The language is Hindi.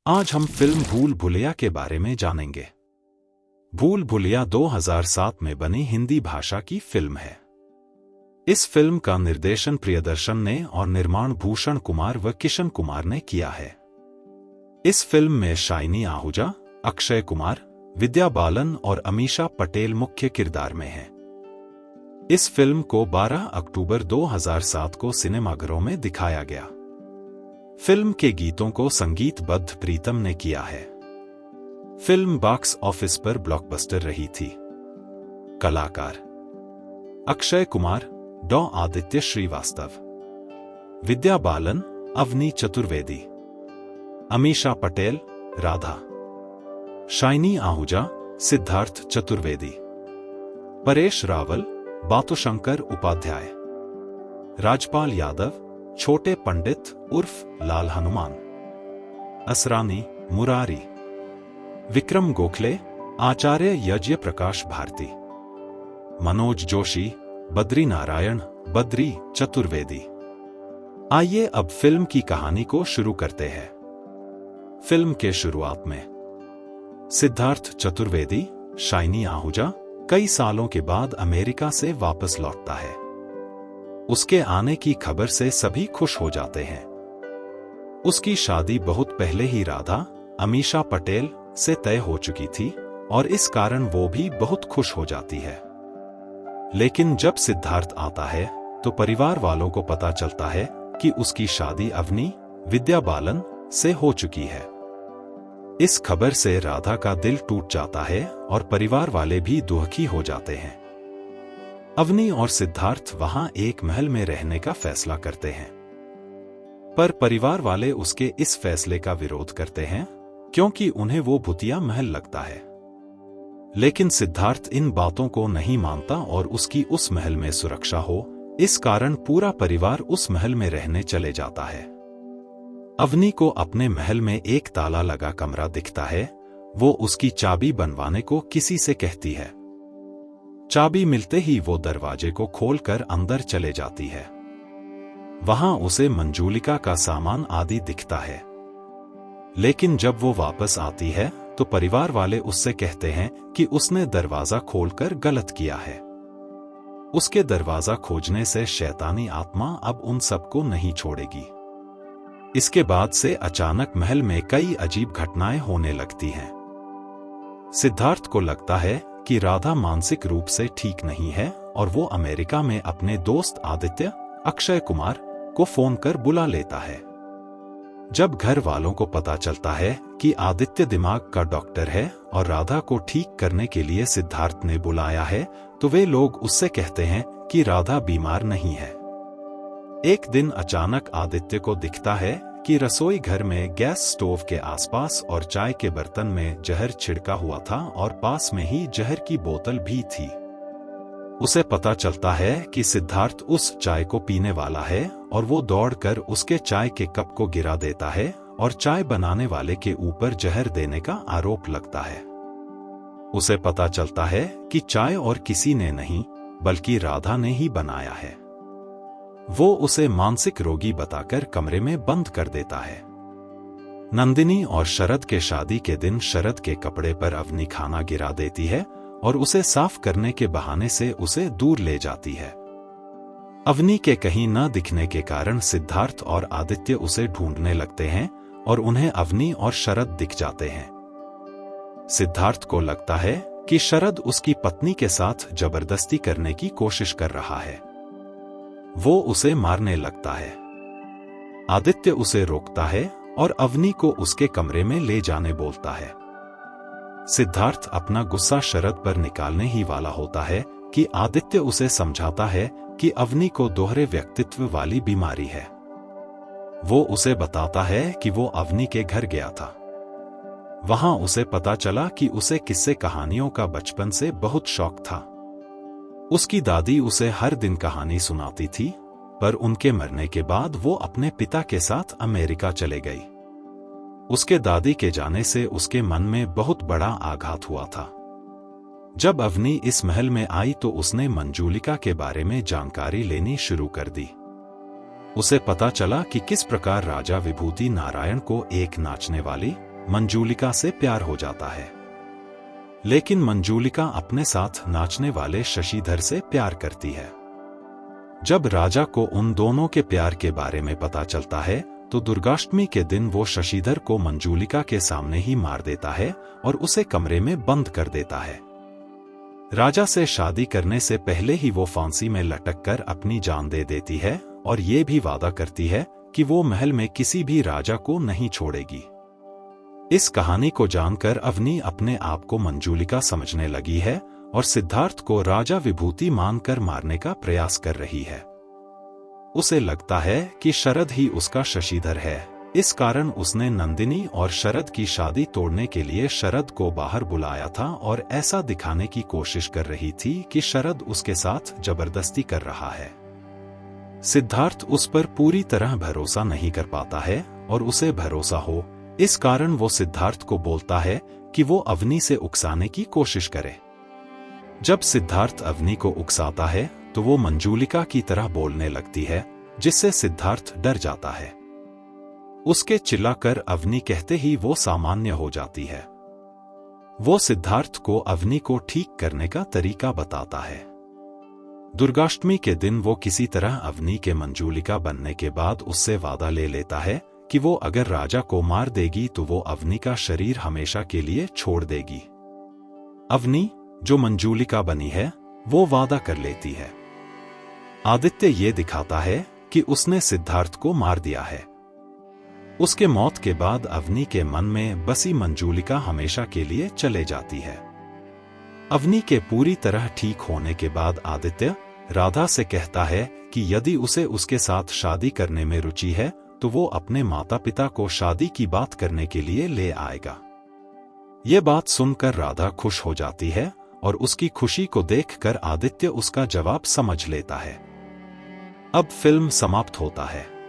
आज हम फिल्म भूल भुलैया के बारे में जानेंगे। भूल भुलैया 2007 में बनी हिंदी भाषा की फिल्म है। इस फिल्म का निर्देशन प्रियदर्शन ने और निर्माण भूषण कुमार व किशन कुमार ने किया है। इस फिल्म में शाइनी आहूजा, अक्षय कुमार, विद्या बालन और अमीषा पटेल मुख्य किरदार में हैं। इस फिल्म को 12 अक्टूबर 2007 को सिनेमाघरों में दिखाया गया। फिल्म के गीतों को संगीतबद्ध प्रीतम ने किया है। फिल्म बॉक्स ऑफिस पर ब्लॉकबस्टर रही थी। कलाकार: अक्षय कुमार, डॉ आदित्य श्रीवास्तव, विद्या बालन, अवनी चतुर्वेदी, अमीषा पटेल, राधा, शाइनी आहूजा, सिद्धार्थ चतुर्वेदी, परेश रावल, बातुशंकर उपाध्याय, राजपाल यादव, छोटे पंडित उर्फ लाल हनुमान, असरानी मुरारी, विक्रम गोखले, आचार्य यज्ञ प्रकाश भारती, मनोज जोशी, बद्री नारायण, बद्री चतुर्वेदी। आइए अब फिल्म की कहानी को शुरू करते हैं। फिल्म के शुरुआत में सिद्धार्थ चतुर्वेदी, शाइनी आहूजा, कई सालों के बाद अमेरिका से वापस लौटता है। उसके आने की खबर से सभी खुश हो जाते हैं। उसकी शादी बहुत पहले ही राधा, अमीषा पटेल से तय हो चुकी थी और इस कारण वो भी बहुत खुश हो जाती है। लेकिन जब सिद्धार्थ आता है तो परिवार वालों को पता चलता है कि उसकी शादी अवनी, विद्या बालन से हो चुकी है। इस खबर से राधा का दिल टूट जाता है और परिवार वाले भी दुखी हो जाते हैं। अवनी और सिद्धार्थ वहां एक महल में रहने का फैसला करते हैं, पर परिवार वाले उसके इस फैसले का विरोध करते हैं क्योंकि उन्हें वो भूतिया महल लगता है। लेकिन सिद्धार्थ इन बातों को नहीं मानता और उसकी उस महल में सुरक्षा हो, इस कारण पूरा परिवार उस महल में रहने चले जाता है। अवनी को अपने महल में एक ताला लगा कमरा दिखता है। वो उसकी चाबी बनवाने को किसी से कहती है। चाबी मिलते ही वो दरवाजे को खोलकर अंदर चले जाती है। वहां उसे मंजूलिका का सामान आदि दिखता है। लेकिन जब वो वापस आती है तो परिवार वाले उससे कहते हैं कि उसने दरवाजा खोलकर गलत किया है। उसके दरवाजा खोजने से शैतानी आत्मा अब उन सबको नहीं छोड़ेगी। इसके बाद से अचानक महल में कई अजीब घटनाएं होने लगती हैं। सिद्धार्थ को लगता है कि राधा मानसिक रूप से ठीक नहीं है और वो अमेरिका में अपने दोस्त आदित्य, अक्षय कुमार को फोन कर बुला लेता है। जब घर वालों को पता चलता है कि आदित्य दिमाग का डॉक्टर है और राधा को ठीक करने के लिए सिद्धार्थ ने बुलाया है, तो वे लोग उससे कहते हैं कि राधा बीमार नहीं है। एक दिन अचानक आदित्य को दिखता है कि रसोई घर में गैस स्टोव के आसपास और चाय के बर्तन में जहर छिड़का हुआ था और पास में ही जहर की बोतल भी थी। उसे पता चलता है कि सिद्धार्थ उस चाय को पीने वाला है और वो दौड़कर उसके चाय के कप को गिरा देता है और चाय बनाने वाले के ऊपर जहर देने का आरोप लगता है। उसे पता चलता है कि चाय और किसी ने नहीं बल्कि राधा ने ही बनाया है। वो उसे मानसिक रोगी बताकर कमरे में बंद कर देता है। नंदिनी और शरद के शादी के दिन शरद के कपड़े पर अवनी खाना गिरा देती है और उसे साफ करने के बहाने से उसे दूर ले जाती है। अवनी के कहीं न दिखने के कारण सिद्धार्थ और आदित्य उसे ढूंढने लगते हैं और उन्हें अवनी और शरद दिख जाते हैं। सिद्धार्थ को लगता है कि शरद उसकी पत्नी के साथ जबरदस्ती करने की कोशिश कर रहा है। वो उसे मारने लगता है। आदित्य उसे रोकता है और अवनी को उसके कमरे में ले जाने बोलता है। सिद्धार्थ अपना गुस्सा शरद पर निकालने ही वाला होता है कि आदित्य उसे समझाता है कि अवनी को दोहरे व्यक्तित्व वाली बीमारी है। वो उसे बताता है कि वो अवनी के घर गया था। वहां उसे पता चला कि उसे किस्से कहानियों का बचपन से बहुत शौक था। उसकी दादी उसे हर दिन कहानी सुनाती थी, पर उनके मरने के बाद वो अपने पिता के साथ अमेरिका चले गई। उसके दादी के जाने से उसके मन में बहुत बड़ा आघात हुआ था। जब अवनी इस महल में आई तो उसने मंजूलिका के बारे में जानकारी लेनी शुरू कर दी। उसे पता चला कि किस प्रकार राजा विभूति नारायण को एक नाचने वाली मंजूलिका से प्यार हो जाता है। लेकिन मंजूलिका अपने साथ नाचने वाले शशिधर से प्यार करती है। जब राजा को उन दोनों के प्यार के बारे में पता चलता है तो दुर्गाष्टमी के दिन वो शशिधर को मंजूलिका के सामने ही मार देता है और उसे कमरे में बंद कर देता है। राजा से शादी करने से पहले ही वो फांसी में लटक कर अपनी जान दे देती है और ये भी वादा करती है कि वो महल में किसी भी राजा को नहीं छोड़ेगी। इस कहानी को जानकर अवनी अपने आप को मंजूलिका समझने लगी है और सिद्धार्थ को राजा विभूति मानकर मारने का प्रयास कर रही है। उसे लगता है कि शरद ही उसका शशिधर है। इस कारण उसने नंदिनी और शरद की शादी तोड़ने के लिए शरद को बाहर बुलाया था और ऐसा दिखाने की कोशिश कर रही थी कि शरद उसके साथ जबरदस्ती कर रहा है। सिद्धार्थ उस पर पूरी तरह भरोसा नहीं कर पाता है और उसे भरोसा हो, इस कारण वो सिद्धार्थ को बोलता है कि वो अवनी से उकसाने की कोशिश करे। जब सिद्धार्थ अवनी को उकसाता है तो वो मंजूलिका की तरह बोलने लगती है, जिससे सिद्धार्थ डर जाता है। उसके चिल्लाकर अवनी कहते ही वो सामान्य हो जाती है। वो सिद्धार्थ को अवनी को ठीक करने का तरीका बताता है। दुर्गाष्टमी के दिन वो किसी तरह अवनी के मंजूलिका बनने के बाद उससे वादा ले लेता है कि वो अगर राजा को मार देगी तो वो अवनी का शरीर हमेशा के लिए छोड़ देगी। अवनी, जो मंजूलिका बनी है, वो वादा कर लेती है। आदित्य ये दिखाता है कि उसने सिद्धार्थ को मार दिया है। उसके मौत के बाद अवनी के मन में बसी मंजूलिका हमेशा के लिए चले जाती है। अवनी के पूरी तरह ठीक होने के बाद आदित्य राधा से कहता है कि यदि उसे उसके साथ शादी करने में रुचि है तो वो अपने माता पिता को शादी की बात करने के लिए ले आएगा। ये बात सुनकर राधा खुश हो जाती है और उसकी खुशी को देखकर आदित्य उसका जवाब समझ लेता है। अब फिल्म समाप्त होता है।